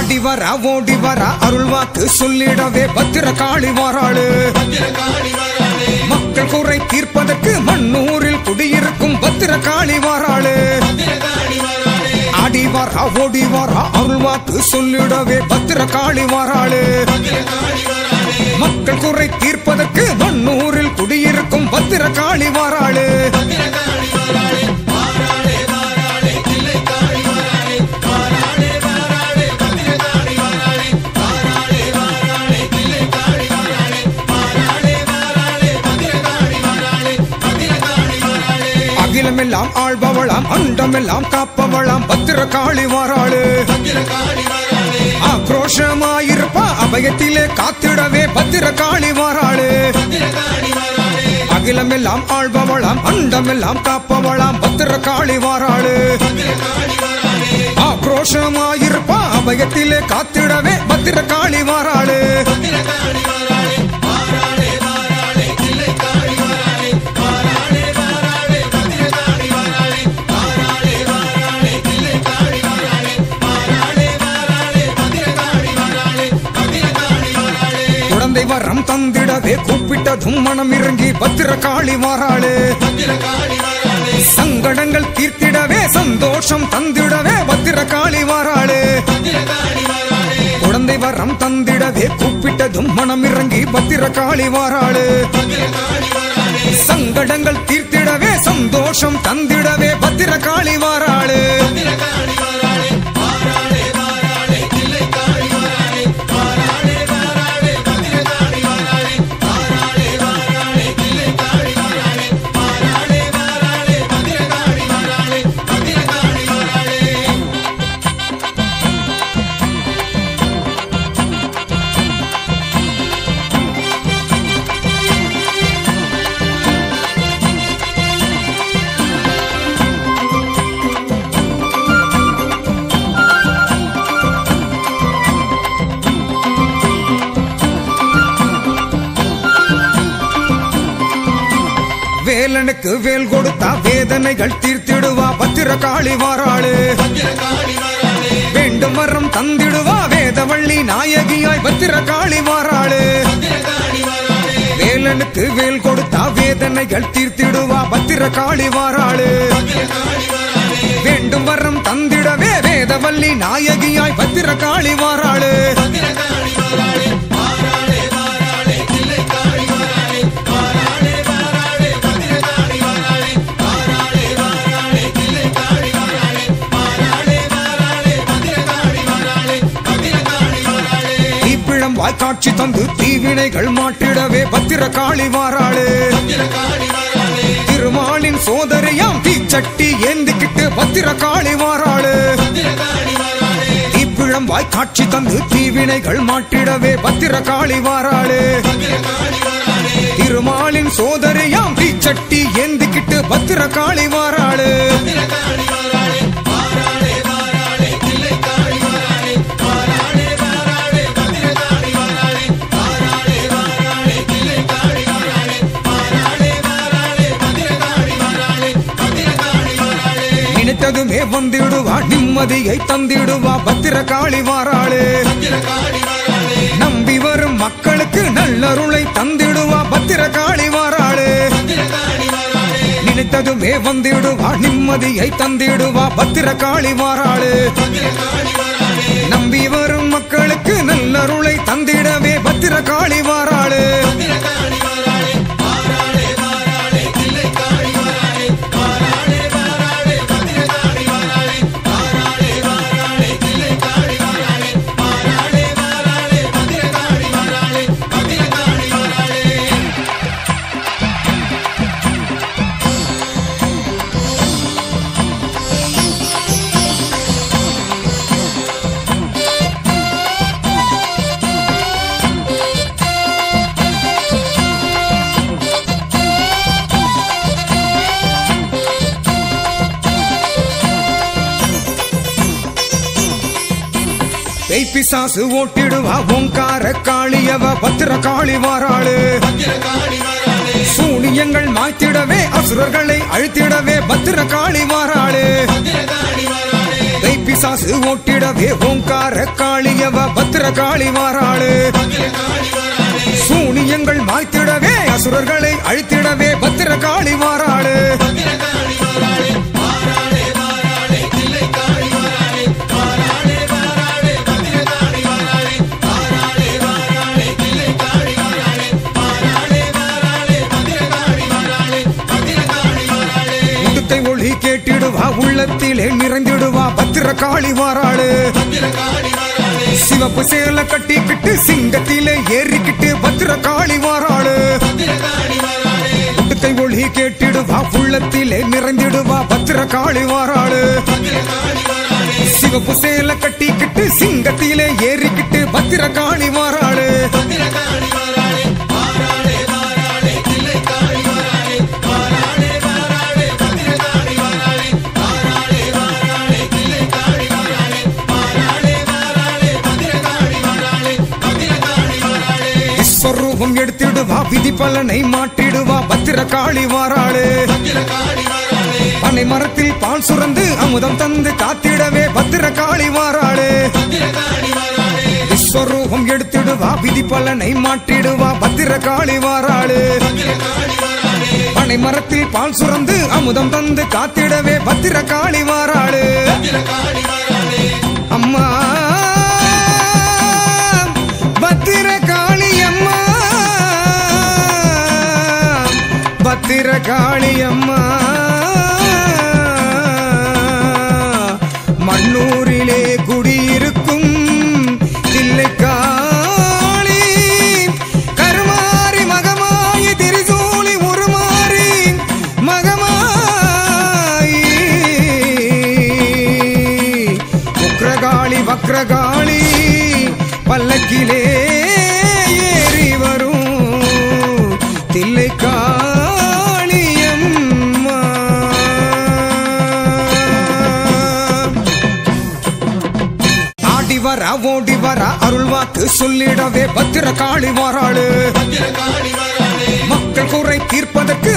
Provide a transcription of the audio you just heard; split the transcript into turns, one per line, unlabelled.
ஆடி வரா ஓடி வரா அருள் வாக்கு சொல்லிடவே பத்திரகாளி வாராளு. மக்கள் குறை தீர்ப்பதற்கு மண்ணூரில் குடியிருக்கும் பத்திரகாளி வாராளு. ஆடி வரா ஓடி வரா அருள் வாக்கு சொல்லிடவே பத்திரகாளி வாராளு. மக்கள் குறை தீர்ப்பதற்கு மண்ணூரில் குடியிருக்கும் பத்திரகாளி வாராளு. அகிலமெல்லாம் ஆள்பவளாம் அண்டமெல்லாம் காப்பவளாம் பத்திரகாளி வாராளு. ஆக்ரோஷமாயிருப்பா அபயத்திலே காத்திடவே பத்திரகாளி வாராளு. அகிலமெல்லாம் ஆள்பவளாம் அண்டமெல்லாம் காப்பவளாம் பத்திரகாளி வாராளு. ஆக்ரோஷமாயிருப்பா அபயத்திலே காத்திடவே பத்திரகாளி வாராளு. வரம் தந்திடவே கூப்பிட்டதும் மனம் இறங்கி பத்திரகாளி வாராளு. சங்கடங்கள் தீர்த்திடவே சந்தோஷம் தந்திடவே பத்திரகாளி வாராளு. குழந்தை வரம் தந்திடவே கூப்பிட்டதும் மனம் இறங்கி பத்திரகாளி வாராளு. சங்கடங்கள் தீர்த்திடவே சந்தோஷம் தந்திடவே பத்திரகாளி வாராளு. வேலனுக்கு வேல் கொடுத்தா வேதனைகள் தீர்த்திடுவா பத்திரகாளி வாராளு. வேண்டும் வரம் தந்திடுவா வேதவள்ளி நாயகியாய் பத்திரகாளி வாராளு. வேலனுக்கு வேல் கொடுத்தா வேதனைகள் தீர்த்திடுவா பத்திரகாளி வாராளு. வேண்டும் வரம் தந்திடவே வேதவள்ளி நாயகியாய் பத்திரகாளி வாராளு. காட்சி தந்து தீவினைகள் மாட்டிடவே பத்திரகாளி வாராளு. திருமாலின் சோதரியாம் தீச்சட்டி ஏந்திக்கிட்டு பத்திரகாளி வாராளு. தீப்பிழம்பாய் காட்சி தந்து தீவினைகள் மாட்டிடவே பத்திரகாளி வாராளு. திருமாலின் சோதரியாம் தீச்சட்டி ஏந்திக்கிட்டு பத்திரகாளி வாராளு. நினைத்ததுமே வந்திடுவா நிம்மதியை தந்திடுவா பத்திரகாளி வாராளு. நம்பி வரும் மக்களுக்கு நல்லருளை தந்திடுவா பத்திரகாளி வாராளு. நினைத்ததுமே வந்திடுவா நிம்மதியை தந்திடுவா பத்திரகாளி வாராளு. நம்பி வரும் மக்களுக்கு நல்லருளை தந்திடவே பத்திரகாளி வாராளு. பிசாசு ஓட்டிடுவா ஓங்கார காளியவ பத்திரகாளி வாராளு. சூனியங்கள் மாய்த்திடவே அசுரர்களை அழித்திடவே பத்திரகாளி வாராளு. பிசாசு ஓட்டிடவே ஓங்கார காளியவ பத்திர காளி வாராளு. சூனியங்கள் மாய்த்திடவே அசுரர்களை அழித்திடவே பத்திர காளி வாராளு. ஒளி கேட்டிடுவா உள்ளத்திலே நிறைந்திடுவா பத்திர காளி வாராளு. சிவப்பு சேல கட்டிக்கிட்டு சிங்கத்திலே ஏறிக்கிட்டு பத்திர காளி வாராளு. உடுக்கை ஒளி கேட்டிடுவா உள்ளத்திலே நிறைந்திடுவா பத்திர காளி வாராளு. சிவப்பு சேல கட்டிக்கிட்டு சிங்கத்திலே ஏறிக்கிட்டு பத்திர காளி வாராளு. சொரூபம் எடுத்திடுவா விதி பலனை மாட்டிடுவா பத்திர காளி வாராளு. பனை மரத்தில் பால் சுரந்து அமுதம் தந்து காத்திடவே பத்திர காளி வாராளு. விஸ்வரூபம் எடுத்திடுவா விதி பலனை மாட்டிடுவா பத்திர காளி வாராளு. பனை மரத்தில் பால் சுரந்து அமுதம் தந்து காத்திடவே பத்திர காளி வாராளு. அம்மா பத்திர காளி அம்மா, பத்திர காளி அம்மா, மண்ணூரிலே குடியிருக்கும் தில்லை காளி. கருமாரி மகமாயி திரிசூலி உருமாறி மகமாயி. உக்ரகாளி வக்ரகாளி பல்லக்கிலே ஏறி வரும் தில்லை காளியம்மா. ஆடி வரா ஓடி வரா அருள் வாக்கு சொல்லிடவே பத்திர காளி வாராளு. மக்கள் குறை தீர்ப்பதற்கு